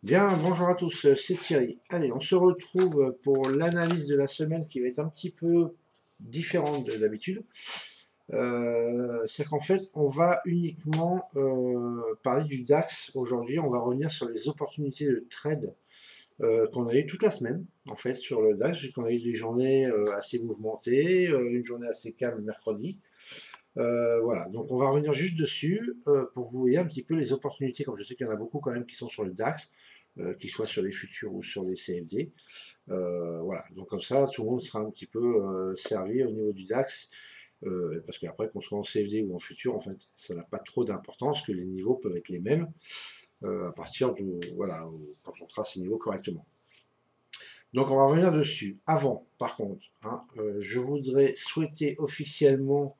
Bien, bonjour à tous, c'est Thierry. Allez, on se retrouve pour l'analyse de la semaine qui va être un petit peu différente de d'habitude. C'est qu'en fait, on va uniquement parler du DAX aujourd'hui. On va revenir sur les opportunités de trade qu'on a eu toute la semaine, en fait, sur le DAX, vu qu'on a eu des journées assez mouvementées, une journée assez calme le mercredi. Voilà, donc on va revenir juste dessus pour que vous voyez un petit peu les opportunités, comme je sais qu'il y en a beaucoup quand même qui sont sur le DAX, qu'ils soient sur les futurs ou sur les CFD. Voilà, donc comme ça, tout le monde sera un petit peu servi au niveau du DAX, parce qu'après, qu'on soit en CFD ou en futur, en fait, ça n'a pas trop d'importance, que les niveaux peuvent être les mêmes à partir de, voilà, quand on trace ces niveaux correctement. Donc on va revenir dessus. Avant, par contre, hein, je voudrais souhaiter officiellement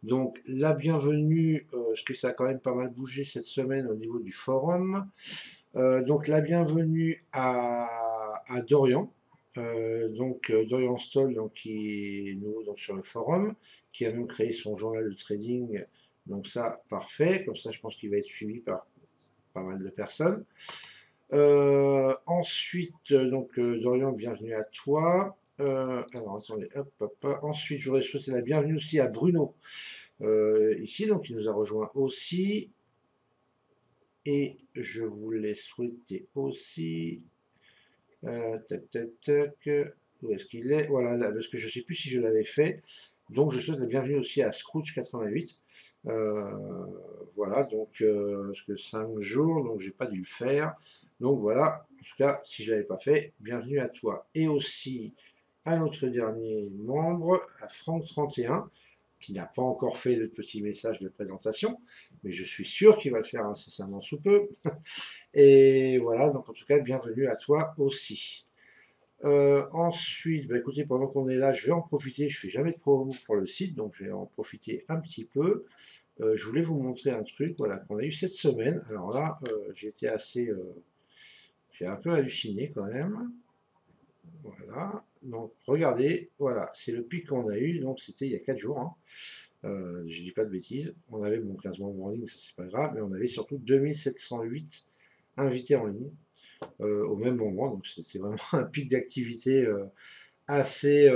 donc la bienvenue, parce que ça a quand même pas mal bougé cette semaine au niveau du forum. Donc la bienvenue à Dorian. Dorian Stoll, donc, qui est nouveau donc, sur le forum, qui a même créé son journal de trading. Donc ça, parfait. Comme ça, je pense qu'il va être suivi par pas mal de personnes. Ensuite, Dorian, bienvenue à toi. Alors attendez, hop, hop, hop. Ensuite, je voudrais souhaiter la bienvenue aussi à Bruno, ici, donc il nous a rejoint aussi. Et je voulais souhaiter aussi. Tac, tac, tac. Où est-ce qu'il est? Voilà, là, parce que je ne sais plus si je l'avais fait. Donc je souhaite la bienvenue aussi à Scrooge88. Voilà, donc parce que 5 jours, donc j'ai pas dû le faire. Donc voilà, en tout cas, si je ne l'avais pas fait, bienvenue à toi. Et aussi à notre dernier membre, à Franck31, qui n'a pas encore fait le petit message de présentation, mais je suis sûr qu'il va le faire incessamment sous peu. Et voilà, donc en tout cas, bienvenue à toi aussi. Ensuite, bah écoutez, pendant qu'on est là, je vais en profiter. Je fais jamais de promo pour le site, donc je vais en profiter un petit peu. Je voulais vous montrer un truc, voilà, qu'on a eu cette semaine. Alors là, j'ai un peu halluciné quand même. Voilà. Donc regardez, voilà, c'est le pic qu'on a eu. Donc c'était il y a 4 jours. Hein. Je dis pas de bêtises. On avait mon classement en ligne, ça c'est pas grave, mais on avait surtout 2708 invités en ligne au même moment. Donc c'était vraiment un pic d'activité assez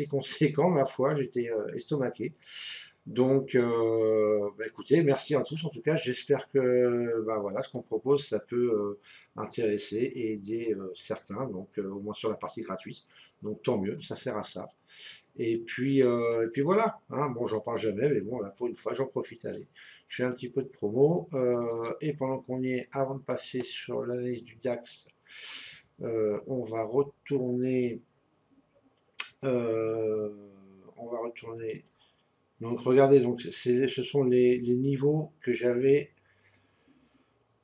conséquent, ma foi. J'étais estomaqué. Donc, bah, écoutez, merci à tous. En tout cas, j'espère que bah, voilà, ce qu'on propose, ça peut intéresser et aider certains, donc au moins sur la partie gratuite. Donc tant mieux, ça sert à ça. Et puis voilà, hein, bon, j'en parle jamais, mais bon, là, pour une fois, j'en profite. Allez, je fais un petit peu de promo. Et pendant qu'on y est, avant de passer sur l'analyse du DAX, on va retourner. euh, on va retourner. Donc regardez, donc ce sont les niveaux que j'avais.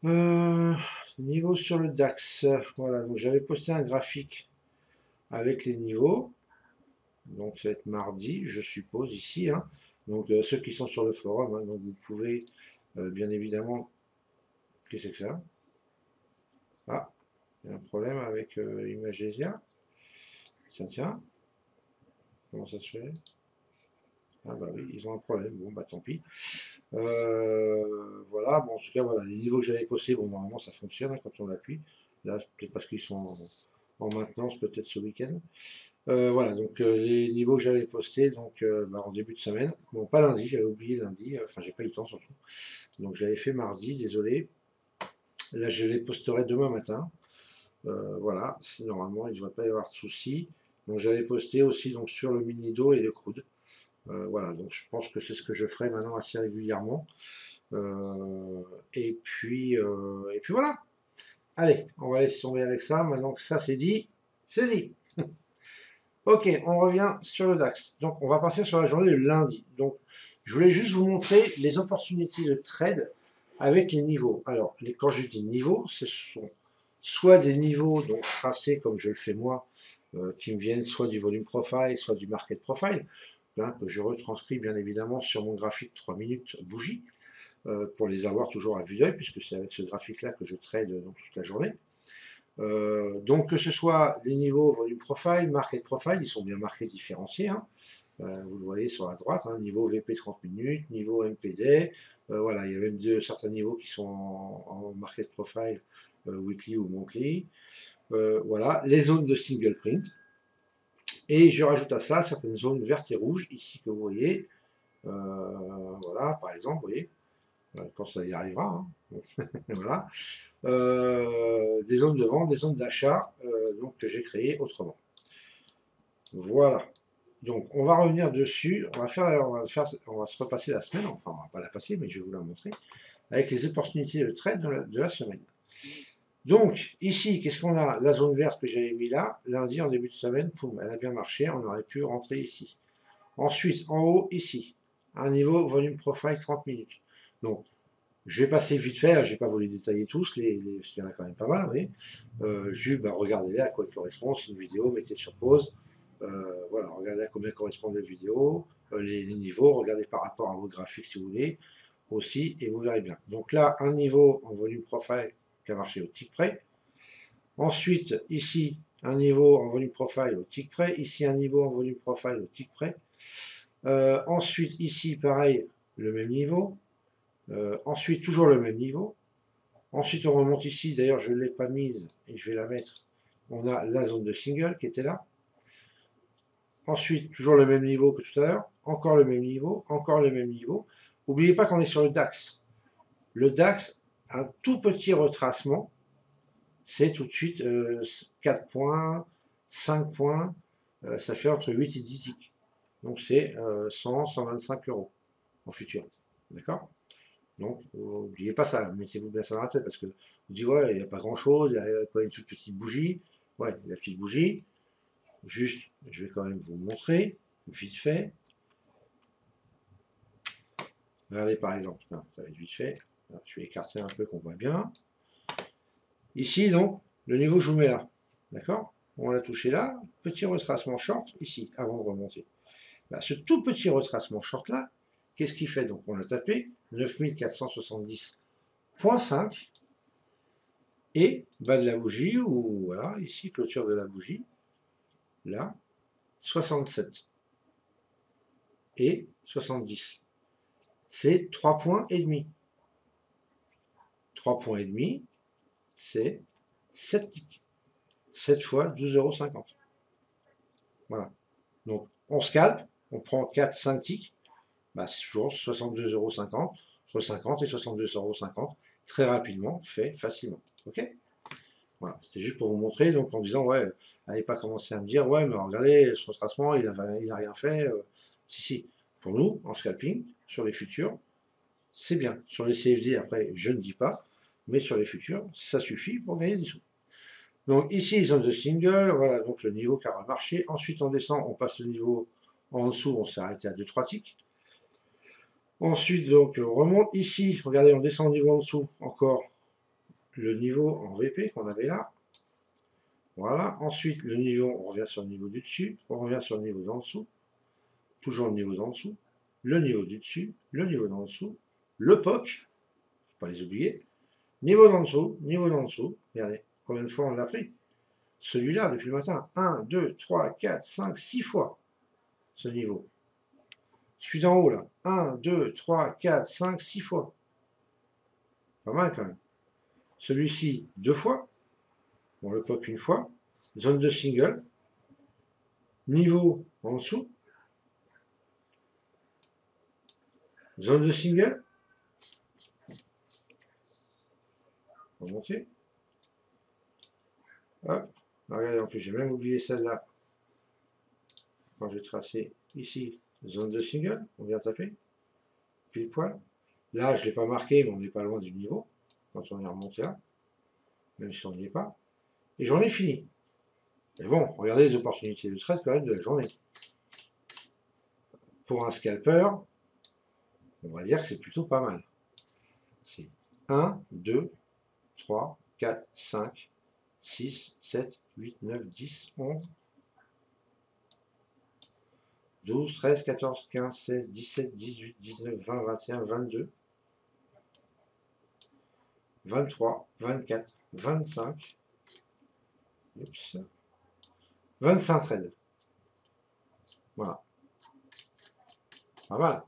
Euh, Niveau sur le DAX. Voilà, donc j'avais posté un graphique avec les niveaux. Donc ça va être mardi, je suppose, ici. Hein. Donc ceux qui sont sur le forum, hein, donc vous pouvez bien évidemment. Qu'est-ce que c'est que ça? Ah, il y a un problème avec Imagesia. Tiens, tiens, comment ça se fait? Ah bah oui, ils ont un problème. Bon bah tant pis. Voilà, bon en tout cas voilà, les niveaux que j'avais postés, bon normalement ça fonctionne hein, quand on appuie. Là, peut-être parce qu'ils sont en maintenance, peut-être ce week-end. Voilà, donc les niveaux que j'avais postés donc bah, en début de semaine. Bon, pas lundi, j'avais oublié lundi, enfin j'ai pas eu le temps surtout. Donc j'avais fait mardi, désolé. Là je les posterai demain matin. Voilà, normalement il ne devrait pas y avoir de soucis. Donc j'avais posté aussi donc sur le mini-do et le crude. Voilà, donc je pense que c'est ce que je ferai maintenant assez régulièrement. Et puis voilà. Allez, on va laisser tomber avec ça. Maintenant que ça c'est dit, c'est dit. Ok, on revient sur le DAX. Donc on va passer sur la journée de lundi. Donc je voulais juste vous montrer les opportunités de trade avec les niveaux. Alors, quand je dis niveaux, ce sont soit des niveaux donc tracés comme je le fais moi, qui me viennent soit du volume profile, soit du market profile, hein, que je retranscris bien évidemment sur mon graphique 3 minutes bougie, pour les avoir toujours à vue d'œil, puisque c'est avec ce graphique-là que je trade donc, toute la journée. Donc que ce soit les niveaux volume profile, market profile, ils sont bien marqués différenciés. Hein. Vous le voyez sur la droite, hein, niveau VP 30 minutes, niveau MPD. Voilà, il y a même certains niveaux qui sont en market profile, weekly ou monthly. Voilà, les zones de single print. Et je rajoute à ça certaines zones vertes et rouges, ici que vous voyez. Voilà, par exemple, vous voyez, quand ça y arrivera. Hein. Voilà. Des zones de vente, des zones d'achat, donc que j'ai créées autrement. Voilà. Donc, on va revenir dessus. On va se repasser la semaine. Enfin, on va pas la passer, mais je vais vous la montrer avec les opportunités de trade de la semaine. Donc, ici, qu'est-ce qu'on a? La zone verte que j'avais mis là, lundi en début de semaine, poum, elle a bien marché, on aurait pu rentrer ici. Ensuite, en haut, ici, un niveau volume profile 30 minutes. Donc, je vais passer vite fait, je ne vais pas vous les détailler tous, parce qu'il y en a quand même pas mal, oui. Juste, regardez-les à quoi ils correspondent, c'est une vidéo, mettez sur pause. Voilà, regardez à combien correspondent les vidéos, les niveaux, regardez par rapport à vos graphiques si vous voulez, aussi, et vous verrez bien. Donc là, un niveau en volume profile qui a marché au tick près. Ensuite, ici, un niveau en volume profile au tick près. Ici, un niveau en volume profile au tick près. Ensuite, ici, pareil, le même niveau. Ensuite, toujours le même niveau. Ensuite, on remonte ici. D'ailleurs, je ne l'ai pas mise et je vais la mettre. On a la zone de single qui était là. Ensuite, toujours le même niveau que tout à l'heure. Encore le même niveau. Encore le même niveau. N'oubliez pas qu'on est sur le DAX. Le DAX, un tout petit retracement, c'est tout de suite 4 points, 5 points, ça fait entre 8 et 10 ticks. Donc c'est 100, 125 euros en futur. D'accord? Donc, n'oubliez pas ça, mettez-vous bien ça dans la tête, parce que vous dites, ouais, il n'y a pas grand-chose, il y a quoi, une toute petite bougie. Ouais, la petite bougie. Juste, je vais quand même vous montrer, vite fait. Regardez par exemple, ça va être vite fait. Je vais écarter un peu qu'on voit bien. Ici, donc, le niveau, je vous mets là. D'accord? On l'a touché là. Petit retracement short, ici, avant de remonter. Bah, ce tout petit retracement short là, qu'est-ce qu'il fait? Donc, on a tapé 9470,5 et bas de la bougie, ou voilà, ici, clôture de la bougie, là, 67 et 70. C'est 3 points et demi. 3 points et demi, c'est 7 ticks. 7 fois 12,50 €. Voilà. Donc, on scalpe, on prend 4-5 ticks, bah, c'est toujours 62,50 €, entre 50 et 62,50 €, très rapidement, fait facilement. Ok? Voilà, c'était juste pour vous montrer, donc en disant, ouais, n'allez pas commencer à me dire, ouais, mais regardez, ce retracement, il a rien fait. Si, pour nous, en scalping, sur les futurs, c'est bien. Sur les CFD, après, je ne dis pas, mais sur les futurs, ça suffit pour gagner des sous. Donc ici, zone de single, voilà, donc le niveau qui a remarché. Ensuite, on descend, on passe le niveau en dessous, on s'est arrêté à 2-3 ticks. Ensuite, donc, on remonte ici, regardez, on descend au niveau en dessous, encore le niveau en VP qu'on avait là. Voilà, ensuite, le niveau, on revient sur le niveau du dessus, on revient sur le niveau d'en dessous, toujours le niveau d'en dessous, le niveau du dessus, le niveau d'en dessous, le POC, il ne faut pas les oublier, niveau d'en dessous, regardez, combien de fois on l'a pris? Celui-là, depuis le matin, 1, 2, 3, 4, 5, 6 fois, ce niveau. Celui d'en haut, là, 1, 2, 3, 4, 5, 6 fois. Pas mal, quand même. Celui-ci, 2 fois. Bon, le POC, une fois. Zone de single. Niveau en dessous. Zone de single. On va monter. Hop. Regardez, en plus, j'ai même oublié celle-là. Quand j'ai tracé ici, zone de single, on vient taper. Pile poil. Là, je ne l'ai pas marqué, mais on n'est pas loin du niveau. Quand on est remonté là. Même si on n'y est pas. Et j'en ai fini. Mais bon, regardez les opportunités de trade quand même de la journée. Pour un scalper, on va dire que c'est plutôt pas mal. C'est 1, 2, 3, 4, 5, 6, 7, 8, 9, 10, 11, 12, 13, 14, 15, 16, 17, 18, 19, 20, 21, 22, 23, 24, 25, 25 trades. Voilà. Pas mal.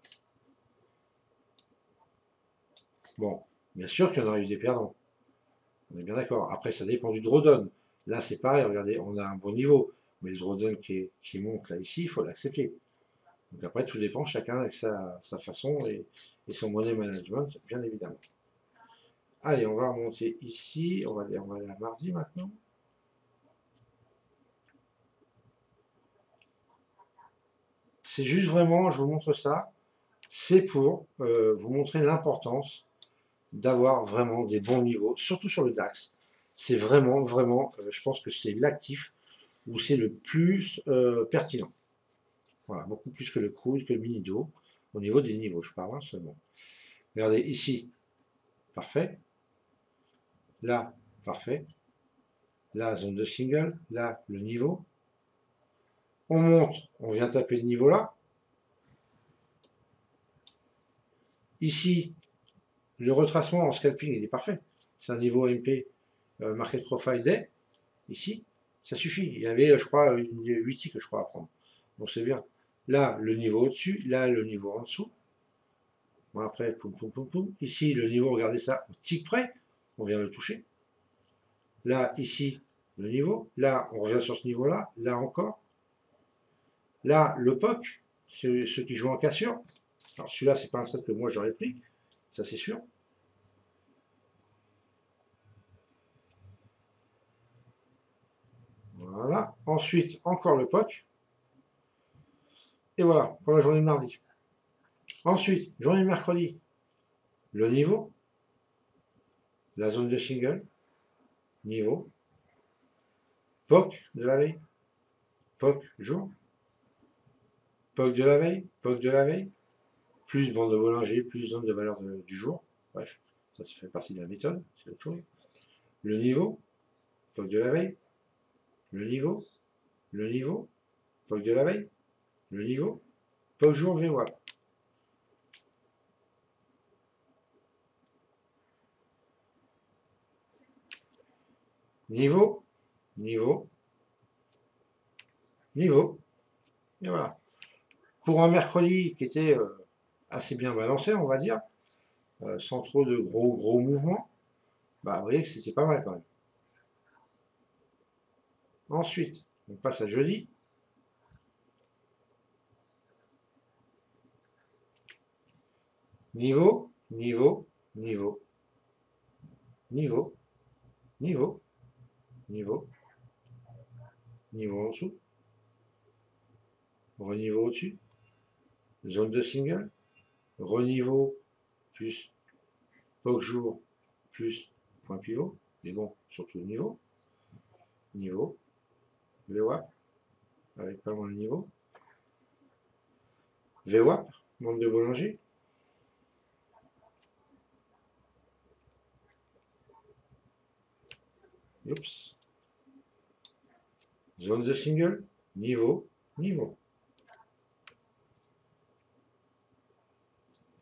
Bon, bien sûr qu'il y en aura eu des perdants. On est bien d'accord. Après, ça dépend du drawdown. Là, c'est pareil, regardez, on a un bon niveau. Mais le drawdown qui monte là, ici, il faut l'accepter. Donc après, tout dépend, chacun avec sa façon et son money management, bien évidemment. Allez, on va remonter ici. On va aller à mardi maintenant. C'est juste vraiment, je vous montre ça, c'est pour vous montrer l'importance d'avoir vraiment des bons niveaux, surtout sur le DAX. C'est vraiment, vraiment, je pense que c'est l'actif où c'est le plus pertinent. Voilà, beaucoup plus que le crude, que le mini-do, au niveau des niveaux, je parle seulement. Regardez ici, parfait. Là, parfait. Là, zone de single. Là, le niveau. On monte, on vient taper le niveau là. Ici, le retracement en scalping, il est parfait. C'est un niveau MP Market Profile Day. Ici, ça suffit. Il y avait, je crois, 8 ticks, je crois, à prendre. Donc c'est bien. Là, le niveau au-dessus. Là, le niveau en dessous. Bon, après, poum, poum, poum, poum. Ici, le niveau, regardez ça, au tick près. On vient le toucher. Là, ici, le niveau. Là, on revient sur ce niveau-là. Là encore. Là, le POC, ceux qui jouent en cassure. Alors celui-là, c'est pas un trade que moi j'aurais pris, ça c'est sûr. Voilà. Ensuite, encore le POC. Et voilà, pour la journée de mardi. Ensuite, journée de mercredi, le niveau, la zone de single, niveau, POC de la veille, POC jour, POC de la veille, POC de la veille, plus bande de Bollinger, plus zone de valeur du jour. Bref, ça fait partie de la méthode, c'est autre chose. Le niveau, POC de la veille, le niveau, POC de la veille, le niveau, POC jour VWAP. Niveau, niveau, niveau, et voilà. Pour un mercredi qui était assez bien balancé, on va dire, sans trop de gros mouvements, bah, vous voyez que c'était pas mal quand même. Ensuite, on passe à jeudi. Niveau, niveau, niveau, niveau, niveau, niveau, niveau en dessous, reniveau au-dessus, zone de single, reniveau plus POC jour plus point pivot, mais bon, surtout le niveau, niveau, VWAP, avec pas loin le niveau, VWAP, bande de Bollinger, oups, zone de single, niveau, niveau.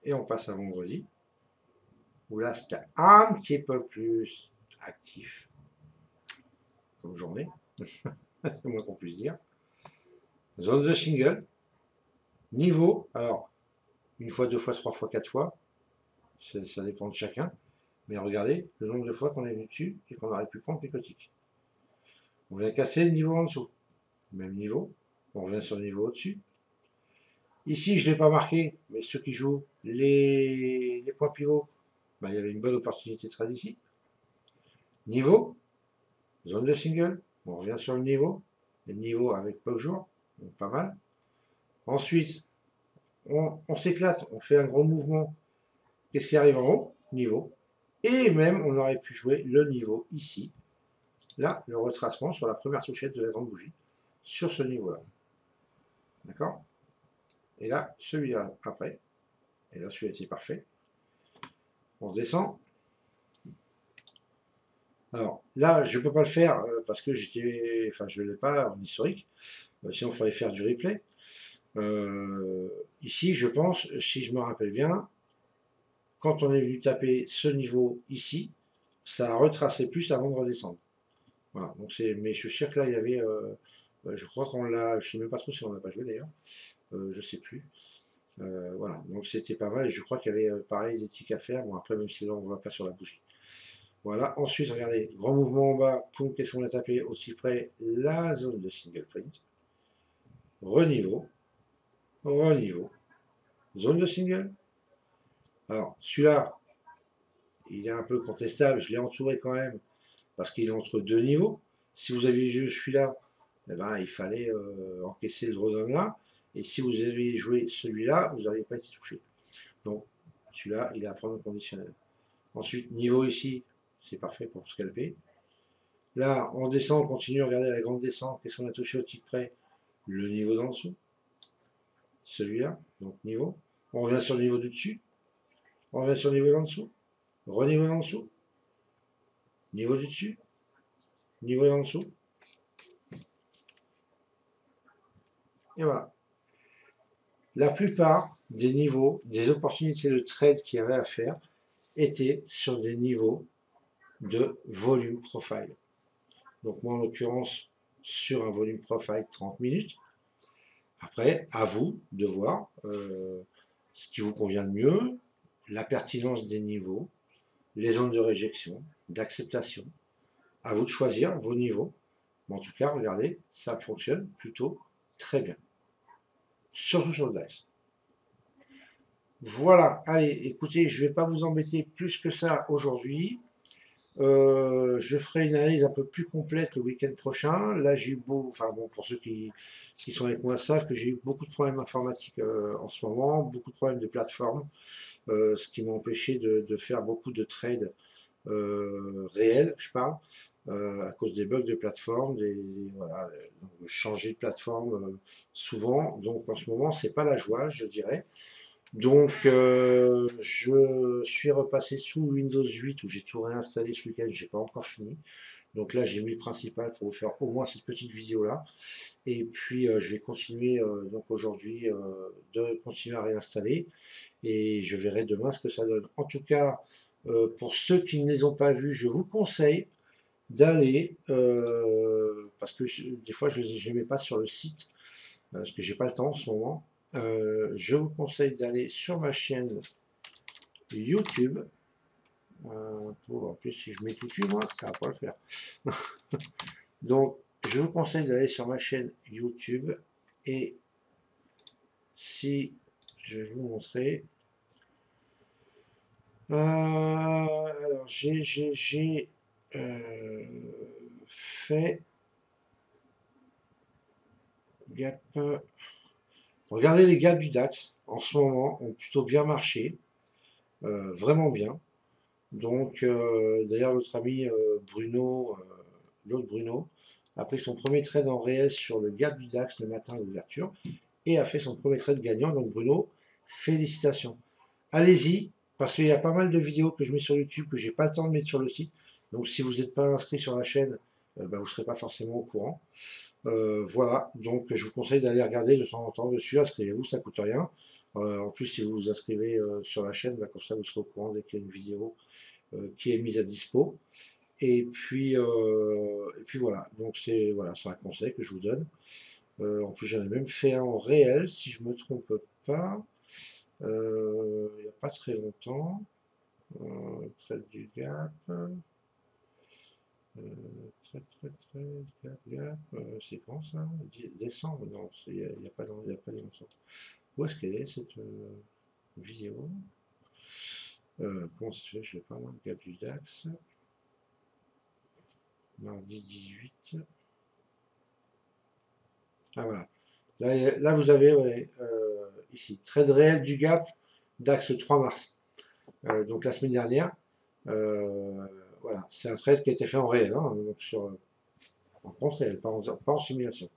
Et on passe à vendredi, où là c'était un petit peu plus actif comme journée, c'est moins qu'on puisse dire. Zone de single, niveau, alors une fois, deux fois, trois fois, quatre fois, ça dépend de chacun, mais regardez le nombre de fois qu'on est venu dessus et qu'on aurait pu prendre picotique. On vient casser le niveau en dessous, même niveau, on revient sur le niveau au-dessus. Ici, je ne l'ai pas marqué, mais ceux qui jouent les points pivots, bah, il y avait une bonne opportunité de trade ici. Niveau, zone de single, on revient sur le niveau avec POC jour, donc pas mal. Ensuite, on s'éclate, on fait un gros mouvement. Qu'est-ce qui arrive en haut? Niveau. Et même, on aurait pu jouer le niveau ici. Là, le retracement sur la première touchette de la grande bougie, sur ce niveau-là. D'accord? Et là, celui-là après. Et là, celui-là était parfait. On descend. Alors là, je ne peux pas le faire parce que je ne l'ai pas en historique. Sinon, il faudrait faire du replay. Ici, je pense, si je me rappelle bien, quand on est venu taper ce niveau ici, ça a retracé plus avant de redescendre. Voilà, donc mais je suis sûr que là, il y avait, je crois qu'on l'a, je ne sais même pas trop si on l'a pas joué d'ailleurs, je ne sais plus. Voilà, donc c'était pas mal et je crois qu'il y avait pareil des tics à faire. Bon, après, même si là on ne voit pas sur la bougie. Voilà, ensuite, regardez, grand mouvement en bas, poum, qu'est-ce qu'on a tapé aussi près? La zone de single print. Reniveau, reniveau, zone de single. Alors, celui-là, il est un peu contestable, je l'ai entouré quand même, parce qu'il est entre deux niveaux. Si vous aviez joué celui-là, eh ben, il fallait encaisser le drawdown là. Et si vous aviez joué celui-là, vous n'auriez pas été touché. Donc, celui-là, il est à prendre au conditionnel. Ensuite, niveau ici, c'est parfait pour scalper. Là, on descend, on continue, regardez la grande descente, qu'est-ce qu'on a touché au tic près? Le niveau d'en dessous. Celui-là, donc niveau. On revient sur le niveau du dessus. On revient sur le niveau d'en dessous. Reniveau d'en dessous. Niveau du dessus. Niveau d'en dessous. Et voilà. La plupart des niveaux, des opportunités de trade qu'il y avait à faire, étaient sur des niveaux de volume profile. Donc moi, en l'occurrence, sur un volume profile 30 minutes. Après, à vous de voir ce qui vous convient le mieux, la pertinence des niveaux, les zones de réjection, d'acceptation. À vous de choisir vos niveaux. Mais en tout cas, regardez, ça fonctionne plutôt très bien. Surtout sur le DAX. Voilà, allez, écoutez, je ne vais pas vous embêter plus que ça aujourd'hui. Je ferai une analyse un peu plus complète le week-end prochain. Là, j'ai eu beau, enfin bon, pour ceux qui sont avec moi savent que j'ai eu beaucoup de problèmes informatiques en ce moment, beaucoup de problèmes de plateforme, ce qui m'a empêché de faire beaucoup de trades réels, je parle, à cause des bugs de plateforme, voilà, donc, changer de plateforme souvent. Donc en ce moment, c'est pas la joie, je dirais. Donc, je suis repassé sous Windows 8 où j'ai tout réinstallé ce week-end, j'ai pas encore fini. Donc là, j'ai mis le principal pour vous faire au moins cette petite vidéo-là. Et puis, je vais continuer donc aujourd'hui de continuer à réinstaller. Et je verrai demain ce que ça donne. En tout cas, pour ceux qui ne les ont pas vus, je vous conseille d'aller, parce que des fois, je ne les mets pas sur le site, parce que j'ai pas le temps en ce moment. Je vous conseille d'aller sur ma chaîne YouTube. En plus, si je mets tout dessus, moi, ça va pas le faire. Donc, je vous conseille d'aller sur ma chaîne YouTube. Et si je vais vous montrer. Alors, j'ai fait gap. Regardez les gaps du DAX en ce moment ont plutôt bien marché, vraiment bien. Donc d'ailleurs notre ami Bruno, l'autre Bruno, a pris son premier trade en réel sur le gap du DAX le matin à l'ouverture et a fait son premier trade gagnant. Donc Bruno, félicitations. Allez-y, parce qu'il y a pas mal de vidéos que je mets sur YouTube que j'ai pas le temps de mettre sur le site. Donc si vous n'êtes pas inscrit sur la chaîne, vous ne serez pas forcément au courant. Voilà, donc je vous conseille d'aller regarder de temps en temps dessus, inscrivez-vous, ça ne coûte rien. En plus, si vous vous inscrivez sur la chaîne, comme ça vous serez au courant dès qu'il y a une vidéo qui est mise à dispo. Et puis voilà, donc c'est un conseil que je vous donne. En plus, j'en ai même fait un en réel, si je ne me trompe pas, il n'y a pas très longtemps. Trade du gap. Gap, c'est quand ça? Décembre? Non, il n'y a pas longtemps. Où est-ce qu'elle est cette vidéo? Comment ça se fait? Je ne sais pas, gap du DAX. Mardi 18. Ah voilà. Là vous avez ici, trade réel du gap DAX le 3 mars. Donc la semaine dernière. Voilà, c'est un trade qui a été fait en réel, hein, donc en compte réel, pas en simulation.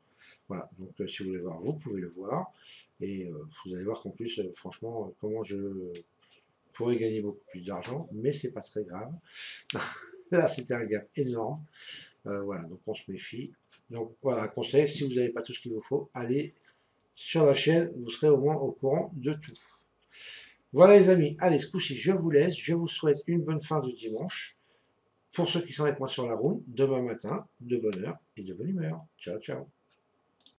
Voilà, donc si vous voulez voir, vous pouvez le voir. Et vous allez voir qu'en plus, franchement, comment je pourrais gagner beaucoup plus d'argent, mais c'est pas très grave. Là, c'était un gap énorme. Voilà, donc on se méfie. Donc voilà, un conseil, si vous n'avez pas tout ce qu'il vous faut, allez sur la chaîne, vous serez au moins au courant de tout. Voilà les amis, allez, ce coup-ci, je vous laisse. Je vous souhaite une bonne fin de dimanche. Pour ceux qui sont avec moi sur la roue, demain matin, de bonne heure et de bonne humeur. Ciao, ciao.